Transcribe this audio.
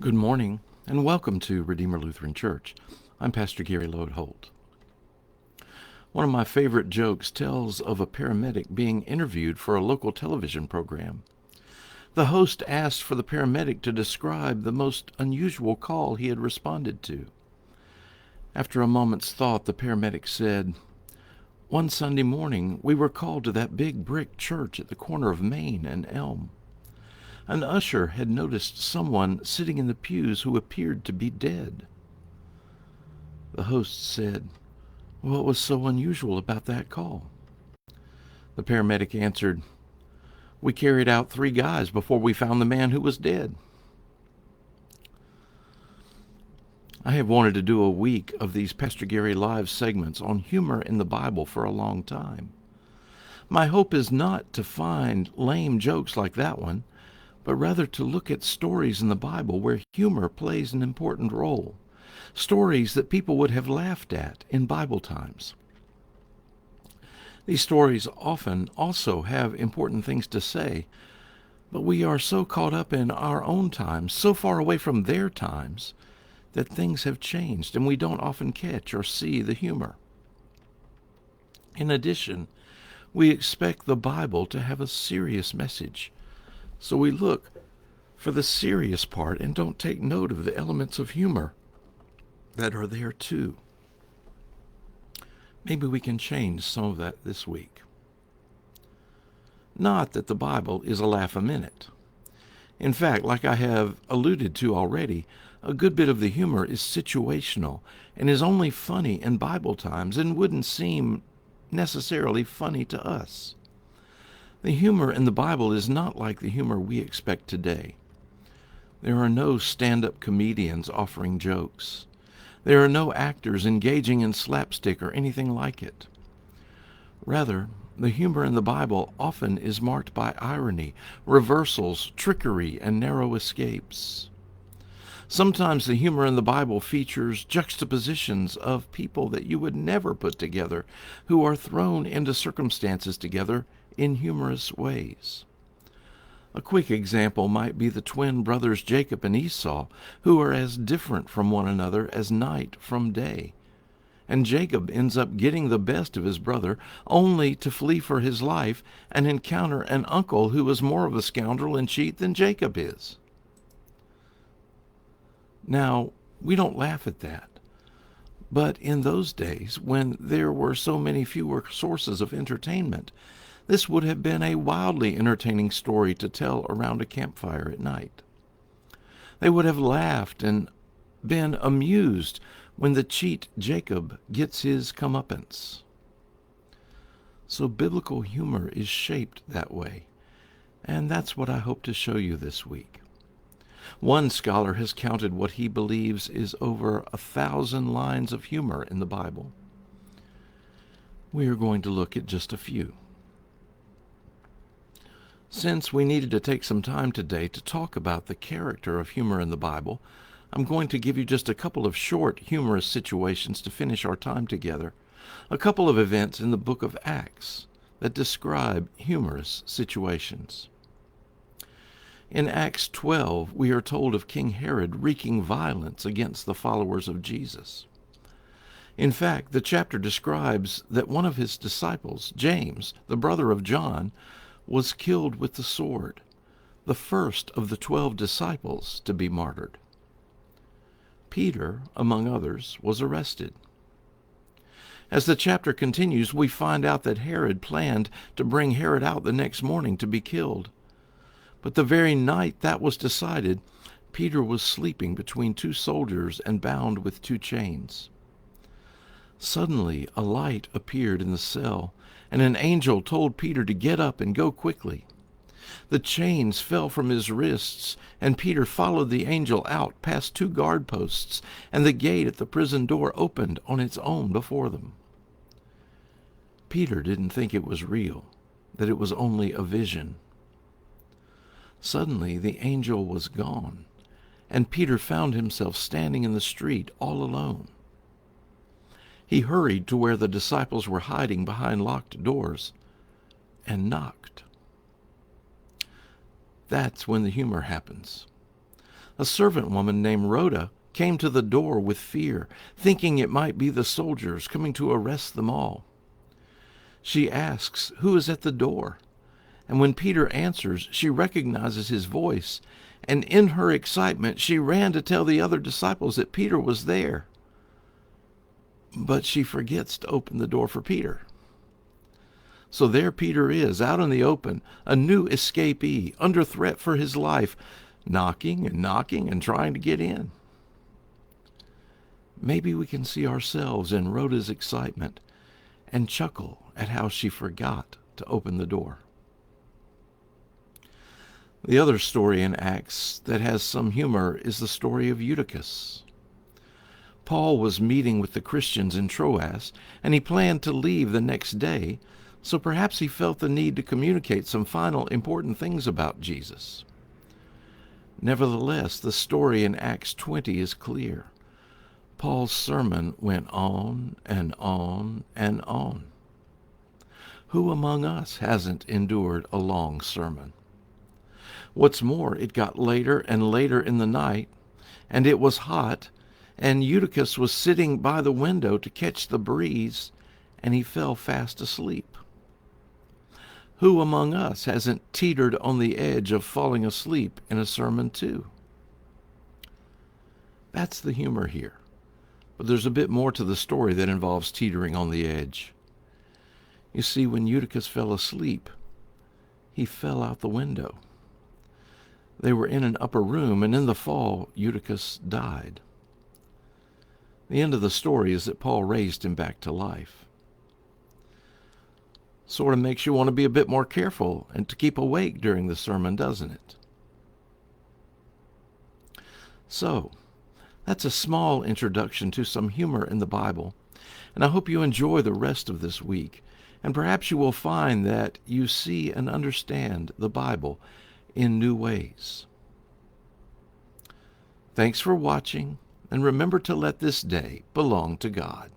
Good morning, and welcome to Redeemer Lutheran Church. I'm Pastor Gary Lode-Holt. One of my favorite jokes tells of a paramedic being interviewed for a local television program. The host asked for the paramedic to describe the most unusual call he had responded to. After a moment's thought, the paramedic said, "One Sunday morning, we were called to that big brick church at the corner of Main and Elm. An usher had noticed someone sitting in the pews who appeared to be dead." The host said, "What was so unusual about that call?" The paramedic answered, "We carried out 3 guys before we found the man who was dead." I have wanted to do a week of these Pastor Gary Live segments on humor in the Bible for a long time. My hope is not to find lame jokes like that one, but rather to look at stories in the Bible where humor plays an important role, stories that people would have laughed at in Bible times. These stories often also have important things to say, but we are so caught up in our own times, so far away from their times, that things have changed and we don't often catch or see the humor. In addition, we expect the Bible to have a serious message, so we look for the serious part and don't take note of the elements of humor that are there too. Maybe we can change some of that this week. Not that the Bible is a laugh a minute. In fact, like I have alluded to already, a good bit of the humor is situational and is only funny in Bible times and wouldn't seem necessarily funny to us. The humor in the Bible is not like the humor we expect today. There are no stand-up comedians offering jokes. There are no actors engaging in slapstick or anything like it. Rather, the humor in the Bible often is marked by irony, reversals, trickery, and narrow escapes. Sometimes the humor in the Bible features juxtapositions of people that you would never put together, who are thrown into circumstances together in humorous ways. A quick example might be the twin brothers Jacob and Esau, who are as different from one another as night from day. And Jacob ends up getting the best of his brother, only to flee for his life and encounter an uncle who is more of a scoundrel and cheat than Jacob is. Now, we don't laugh at that. But in those days, when there were so many fewer sources of entertainment, this would have been a wildly entertaining story to tell around a campfire at night. They would have laughed and been amused when the cheat Jacob gets his comeuppance. So biblical humor is shaped that way, and that's what I hope to show you this week. One scholar has counted what he believes is over 1,000 lines of humor in the Bible. We are going to look at just a few. Since we needed to take some time today to talk about the character of humor in the Bible, I'm going to give you just a couple of short, humorous situations to finish our time together, a couple of events in the book of Acts that describe humorous situations. In Acts 12, we are told of King Herod wreaking violence against the followers of Jesus. In fact, the chapter describes that one of his disciples, James, the brother of John, was killed with the sword, the first of the 12 disciples to be martyred. Peter, among others, was arrested. As the chapter continues, we find out that Herod planned to bring Herod out the next morning to be killed. But the very night that was decided, Peter was sleeping between 2 soldiers and bound with 2 chains. Suddenly a light appeared in the cell, and an angel told Peter to get up and go quickly. The chains fell from his wrists, and Peter followed the angel out past 2 guard posts, and the gate at the prison door opened on its own before them. Peter didn't think it was real, that it was only a vision. Suddenly the angel was gone, and Peter found himself standing in the street all alone. He hurried to where the disciples were hiding behind locked doors and knocked. That's when the humor happens. A servant woman named Rhoda came to the door with fear, thinking it might be the soldiers coming to arrest them all. She asks, "Who is at the door?" And when Peter answers, she recognizes his voice, and in her excitement, she ran to tell the other disciples that Peter was there. But she forgets to open the door for Peter. So there Peter is, out in the open, a new escapee, under threat for his life, knocking and trying to get in. Maybe we can see ourselves in Rhoda's excitement and chuckle at how she forgot to open the door. The other story in Acts that has some humor is the story of Eutychus. Paul was meeting with the Christians in Troas, and he planned to leave the next day, so perhaps he felt the need to communicate some final important things about Jesus. Nevertheless, the story in Acts 20 is clear. Paul's sermon went on and on and on. Who among us hasn't endured a long sermon? What's more, it got later and later in the night, and it was hot, and Eutychus was sitting by the window to catch the breeze, and he fell fast asleep. Who among us hasn't teetered on the edge of falling asleep in a sermon too? That's the humor here. But there's a bit more to the story that involves teetering on the edge. You see, when Eutychus fell asleep, he fell out the window. They were in an upper room, and in the fall, Eutychus died. The end of the story is that Paul raised him back to life. Sort of makes you want to be a bit more careful and to keep awake during the sermon, doesn't it? So, that's a small introduction to some humor in the Bible, and I hope you enjoy the rest of this week, and perhaps you will find that you see and understand the Bible in new ways. Thanks for watching, and remember to let this day belong to God.